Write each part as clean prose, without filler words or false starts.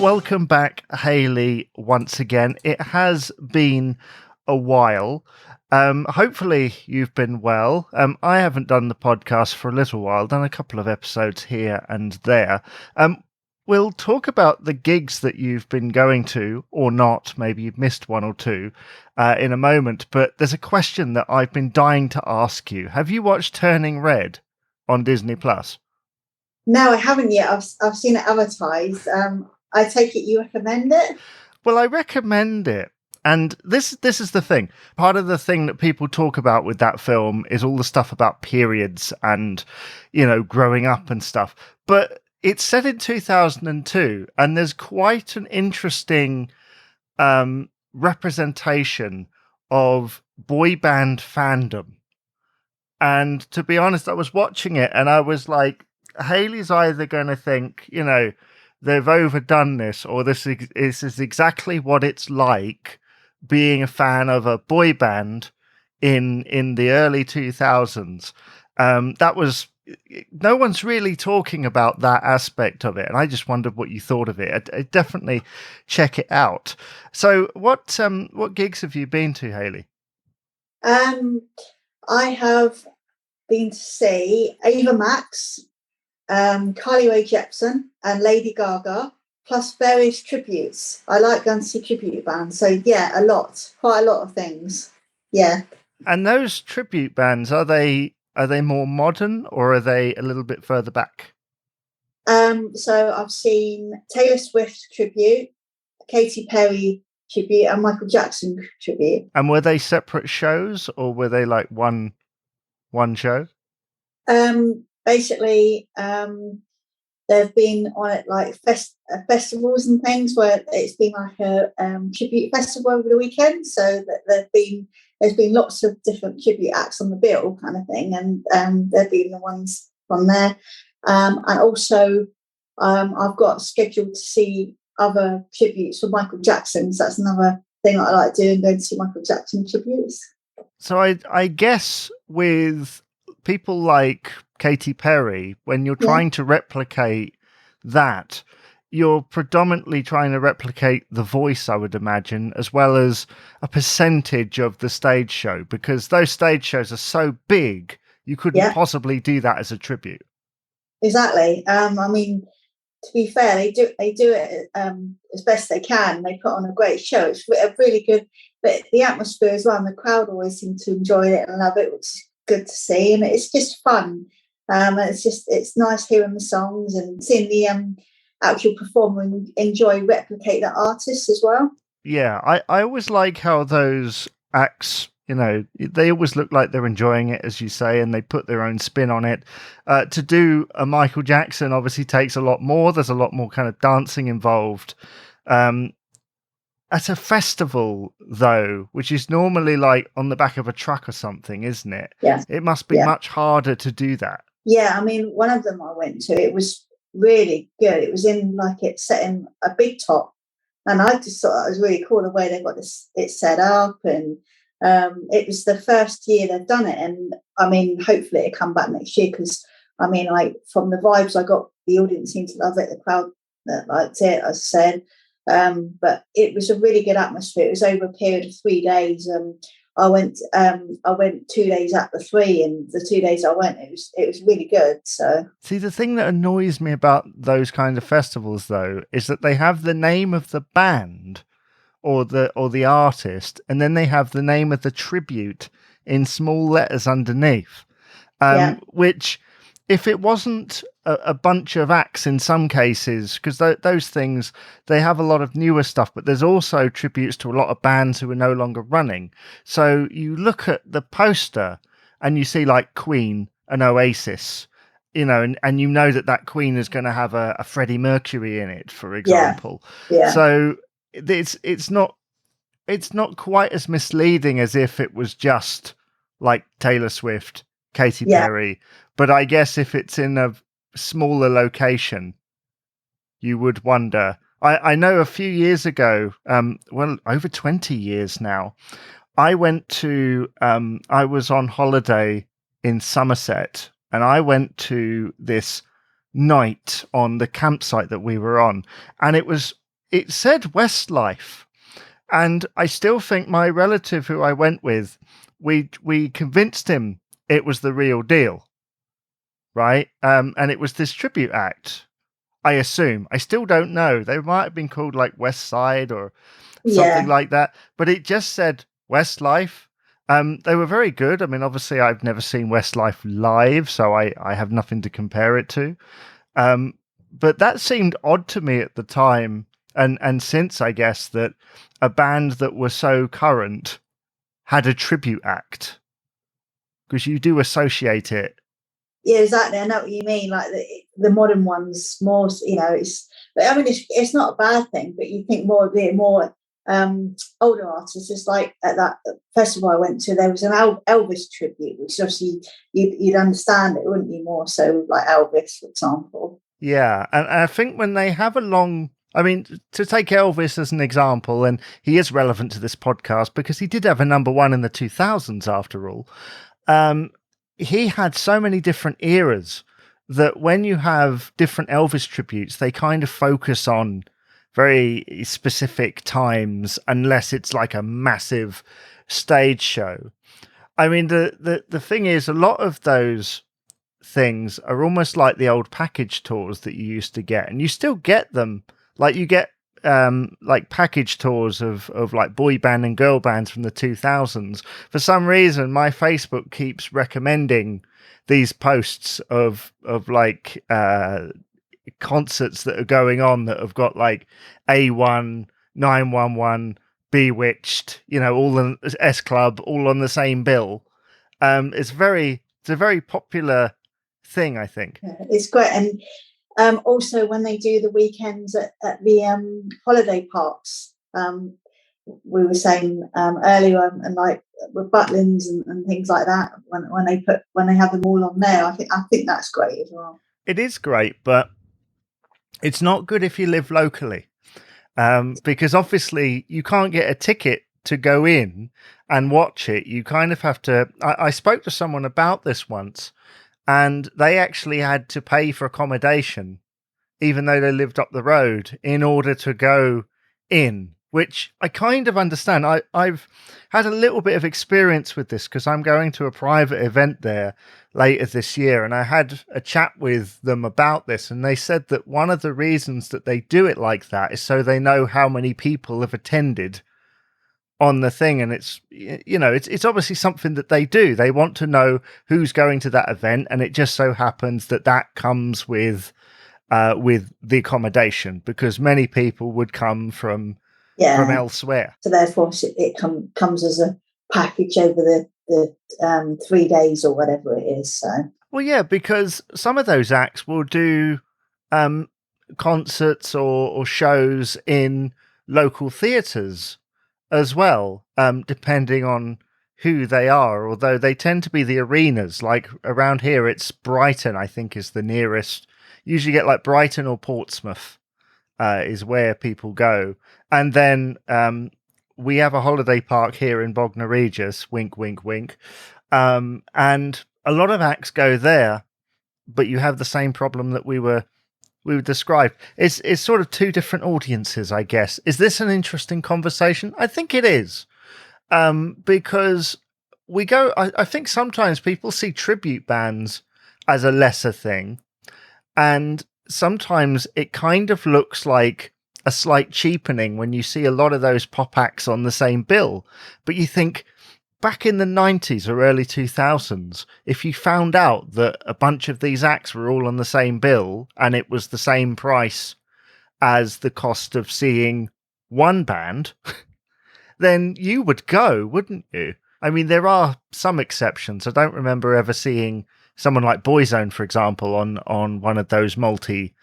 Welcome back, Hayley, once again. It has been a while. Hopefully you've been well. I haven't done the podcast for a little while, done a couple of episodes here and there. We'll talk about the gigs that you've been going to, or not. Maybe you've missed one or two in a moment. But there's a question that I've been dying to ask you. Have you watched Turning Red on Disney Plus? No, I haven't yet. I've seen it advertised. I take it you recommend it? Well, I recommend it. And this is the thing. Part of the thing that people talk about with that film is all the stuff about periods and, growing up and stuff. But it's set in 2002, and there's quite an interesting representation of boy band fandom. And to be honest, I was watching it and I was like, Hayley's either going to think, they've overdone this, or this is exactly what it's like being a fan of a boy band in the early 2000s. That was no one's really talking about that aspect of it, and I just wondered what you thought of it. I definitely check it out. So, what gigs have you been to, Hayley? I have been to see Ava Max, Carly Rae Jepsen, and Lady Gaga, plus various tributes. I like going to see tribute bands, so yeah, quite a lot of things. Yeah. And those tribute bands, are they more modern, or are they a little bit further back? So I've seen Taylor Swift tribute, Katy Perry tribute, and Michael Jackson tribute. And were they separate shows, or were they like one show? Basically, they've been on it like festivals and things where it's been like a tribute festival over the weekend. So that there's been lots of different tribute acts on the bill, kind of thing, and they've been the ones from there. And also, I've got scheduled to see other tributes for Michael Jackson. So that's another thing that I like doing, going to see Michael Jackson tributes. So I guess with people like Katy Perry, when you're trying to replicate that, you're predominantly trying to replicate the voice, I would imagine, as well as a percentage of the stage show, because those stage shows are so big, you couldn't possibly do that as a tribute. Exactly. I mean, to be fair, they do it as best they can. They put on a great show. It's a really good, but the atmosphere as well, and the crowd always seem to enjoy it and love it, which is good to see. And it's just fun. It's nice hearing the songs and seeing the actual performer and replicate that artist as well. Yeah, I always like how those acts, they always look like they're enjoying it, as you say, and they put their own spin on it. To do a Michael Jackson obviously takes a lot more. There's a lot more kind of dancing involved. At a festival, though, which is normally like on the back of a truck or something, isn't it? Yeah. It must be much harder to do that. Yeah, I mean, one of them I went to, it was really good. It was it's set in a big top, and I just thought that was really cool the way they got it set up, and it was the first year they've done it, and I mean, hopefully it'll come back next year, because I mean, like, from the vibes I got, the audience seemed to love it, the crowd that liked it, as I said. But it was a really good atmosphere. It was over a period of 3 days. I went 2 days at the 3, and the 2 days I went, it was really good. So, see, the thing that annoys me about those kind of festivals, though, is that they have the name of the band or the artist, and then they have the name of the tribute in small letters underneath. Which, if it wasn't a bunch of acts in some cases, because those things, they have a lot of newer stuff, but there's also tributes to a lot of bands who are no longer running. So you look at the poster and you see like Queen and Oasis, and you know that Queen is going to have a Freddie Mercury in it, for example. Yeah. So it's not quite as misleading as if it was just like Taylor Swift, Katy Perry. But I guess if it's in a smaller location, you would wonder. I know a few years ago, over 20 years now, I was on holiday in Somerset, and I went to this night on the campsite that we were on, and it was it said Westlife, and I still think my relative who I went with, we convinced him it was the real deal, right? And it was this tribute act. I assume. I still don't know. They might have been called like West Side or something Yeah, like that, but it just said Westlife. They were very good. I mean, obviously, I've never seen Westlife live, so I have nothing to compare it to. Um, but that seemed odd to me at the time, and since, I guess, that a band that was so current had a tribute act, because you do associate it. yeah, exactly. I know what you mean. Like the modern ones, more, it's. But I mean, it's not a bad thing. But you think more of the more older artists. It's like at that festival I went to, there was an Elvis tribute, which obviously you'd understand it, wouldn't you? More so, like Elvis, for example. Yeah, and I think when they have a long, I mean, to take Elvis as an example, and he is relevant to this podcast because he did have a number one in the 2000s after all. Um, he had so many different eras that when you have different Elvis tributes, they kind of focus on very specific times, unless it's like a massive stage show. I mean, the thing is, a lot of those things are almost like the old package tours that you used to get, and you still get them. Like you get like package tours of like boy band and girl bands from the 2000s. For some reason, my Facebook keeps recommending these posts of like concerts that are going on that have got like A1, 911, Bewitched, all the S Club, all on the same bill. It's a very popular thing, I think. Yeah, it's great. And also when they do the weekends at the holiday parks, we were saying earlier, and like with Butlins and things like that, when they have them all on there, I think that's great as well. It is great, but it's not good if you live locally, because obviously you can't get a ticket to go in and watch it. You kind of have to. I spoke to someone about this once, and they actually had to pay for accommodation even though they lived up the road, in order to go in, which I kind of understand. I've had a little bit of experience with this because I'm going to a private event there later this year, and I had a chat with them about this, and they said that one of the reasons that they do it like that is so they know how many people have attended on the thing. And it's obviously something that they do. They want to know who's going to that event, and it just so happens that comes with the accommodation, because many people would come from Yeah. elsewhere. So therefore, it comes as a package over the 3 days or whatever it is. So Well, yeah, because some of those acts will do um, concerts or shows in local theatres as well, depending on who they are. Although they tend to be the arenas. Like around here, it's Brighton, I think, is the nearest. Usually get like Brighton or Portsmouth is where people go. And then we have a holiday park here in Bognor Regis, wink, wink, wink. And a lot of acts go there, but you have the same problem that we would describe. It's sort of two different audiences, I guess. Is this an interesting conversation? I think it is, because we go. I think sometimes people see tribute bands as a lesser thing, and sometimes it kind of looks like a slight cheapening when you see a lot of those pop acts on the same bill. But you think, back in the 90s or early 2000s, if you found out that a bunch of these acts were all on the same bill and it was the same price as the cost of seeing one band, then you would go, wouldn't you? I mean, there are some exceptions. I don't remember ever seeing someone like Boyzone, for example, on one of those multi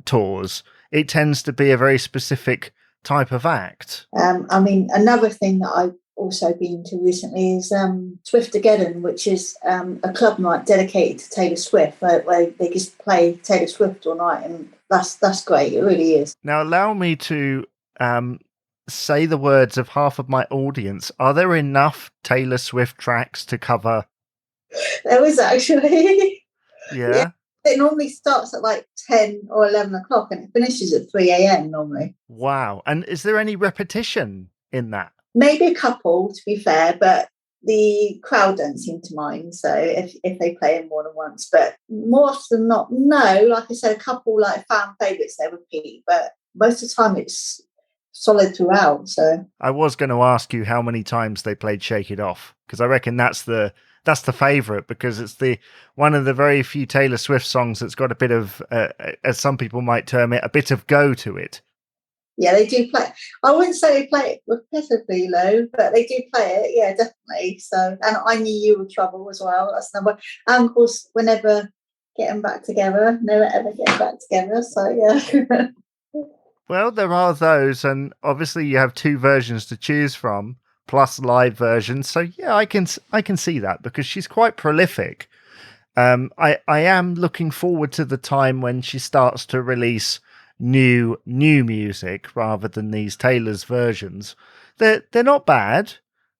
tours. It tends to be a very specific type of act. I mean, another thing that I've also been to recently is Swiftageddon, which is a club night dedicated to Taylor Swift, where they just play Taylor Swift all night, and that's great. It really is. Now, allow me to say the words of half of my audience. Are there enough Taylor Swift tracks to cover? There was actually. Yeah. It normally starts at like 10 or 11 o'clock and it finishes at 3 a.m. normally. Wow. And is there any repetition in that? Maybe a couple, to be fair, but the crowd don't seem to mind. So if they play it more than once, but more often than not, no. Like I said, a couple like fan favourites they repeat, but most of the time it's solid throughout. So I was going to ask you how many times they played "Shake It Off" because I reckon that's the favourite, because it's the one of the very few Taylor Swift songs that's got a bit of, as some people might term it, a bit of go to it. Yeah, they do play. I wouldn't say they play it repetitively, though, but they do play it. Yeah, definitely. So, and I Knew You Were Trouble as well. That's number. And of course, we're never getting back together. Never ever getting back together. So yeah. Well, there are those, and obviously you have two versions to choose from, plus live versions. So yeah, I can see that because she's quite prolific. I am looking forward to the time when she starts to release new music rather than these Taylor's versions. They're not bad.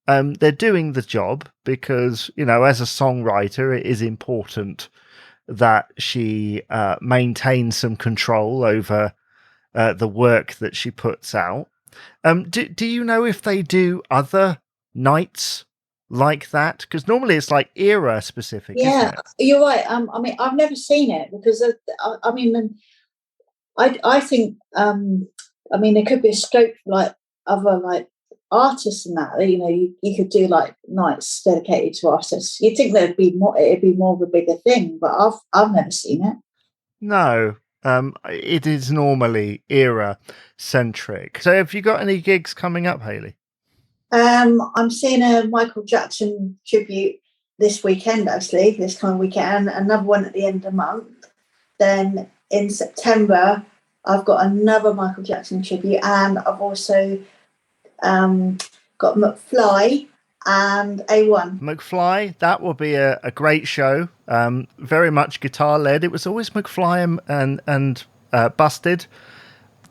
They're doing the job because, you know, as a songwriter, it is important that she maintains some control over the work that she puts out. Do you know if they do other nights like that? Because normally it's like era specific, isn't it? You're right. I mean, I've never seen it because I think I mean there could be a scope for like other like artists and that. You know, you could do like nights dedicated to artists. You'd think it'd be more of a bigger thing, but I've never seen it. No. It is normally era centric. So have you got any gigs coming up, Hayley? I'm seeing a Michael Jackson tribute this weekend, actually, this coming weekend, another one at the end of the month. Then in September, I've got another Michael Jackson tribute, and I've also got McFly and A1. McFly, that will be a great show. Very much guitar led. It was always McFly and Busted.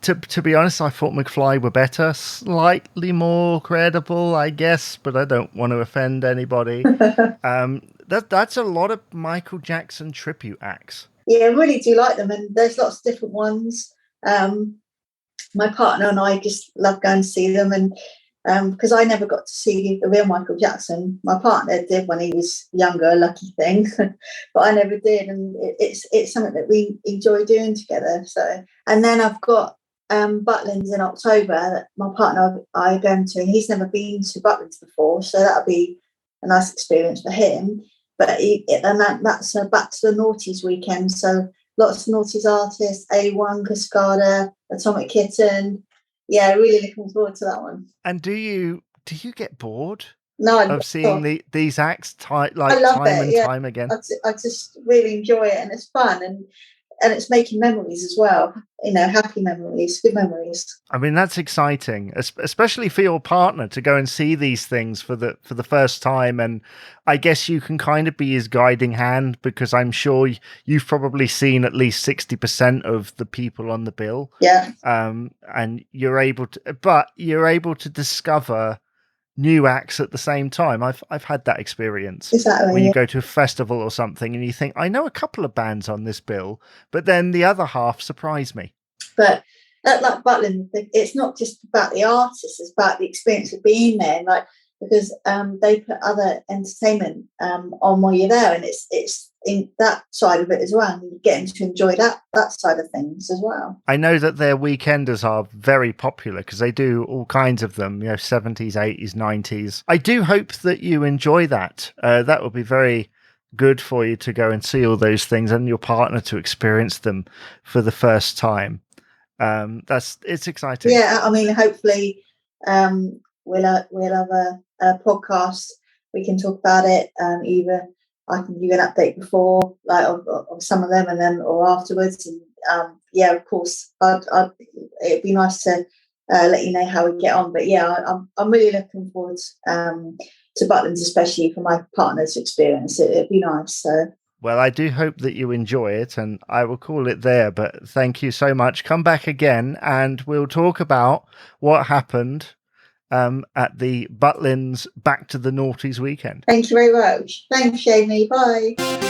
To be honest, I thought McFly were better, slightly more credible, I guess, but I don't want to offend anybody. That's a lot of Michael Jackson tribute acts. Yeah, I really do like them, and there's lots of different ones. My partner and I just love going to see them, and because I never got to see the real Michael Jackson. My partner did when he was younger, lucky thing, but I never did, and it's something that we enjoy doing together. So, and then I've got Butlins in October that my partner I go to, and he's never been to Butlins before, so that'll be a nice experience for him. But that's Back to the Noughties weekend, so lots of Noughties artists, A1, Cascada, Atomic Kitten. Yeah, really looking forward to that one. And do you get bored of seeing these acts time again? I just really enjoy it, and it's fun, and it's making memories as well. You know, happy memories, good memories. I mean, that's exciting, especially for your partner to go and see these things for the first time. And I guess you can kind of be his guiding hand, because I'm sure you've probably seen at least 60% of the people on the bill. Yeah. And you're able to discover new acts at the same time. I've had that experience. Exactly. When you go to a festival or something and you think, I know a couple of bands on this bill, but then the other half surprise me. But like Butlin, it's not just about the artists, it's about the experience of being there, like, because they put other entertainment on while you're there, and it's in that side of it as well, and you're getting to enjoy that side of things as well. I know that their weekenders are very popular because they do all kinds of them, 70s, 80s, 90s. I do hope that you enjoy that. That will be very good for you to go and see all those things, and your partner to experience them for the first time. It's exciting. Yeah, I mean, hopefully we'll have a podcast. We can talk about it. Either I can give you an update before, like of some of them, and then or afterwards. And yeah, of course, it'd be nice to let you know how we get on. But yeah, I'm really looking forward to Butlins, especially for my partner's experience. It'd be nice. So. Well, I do hope that you enjoy it, and I will call it there. But thank you so much. Come back again, and we'll talk about what happened at the Butlins Back to the Noughties weekend. Thank you very much. Thanks, Jamie. Bye.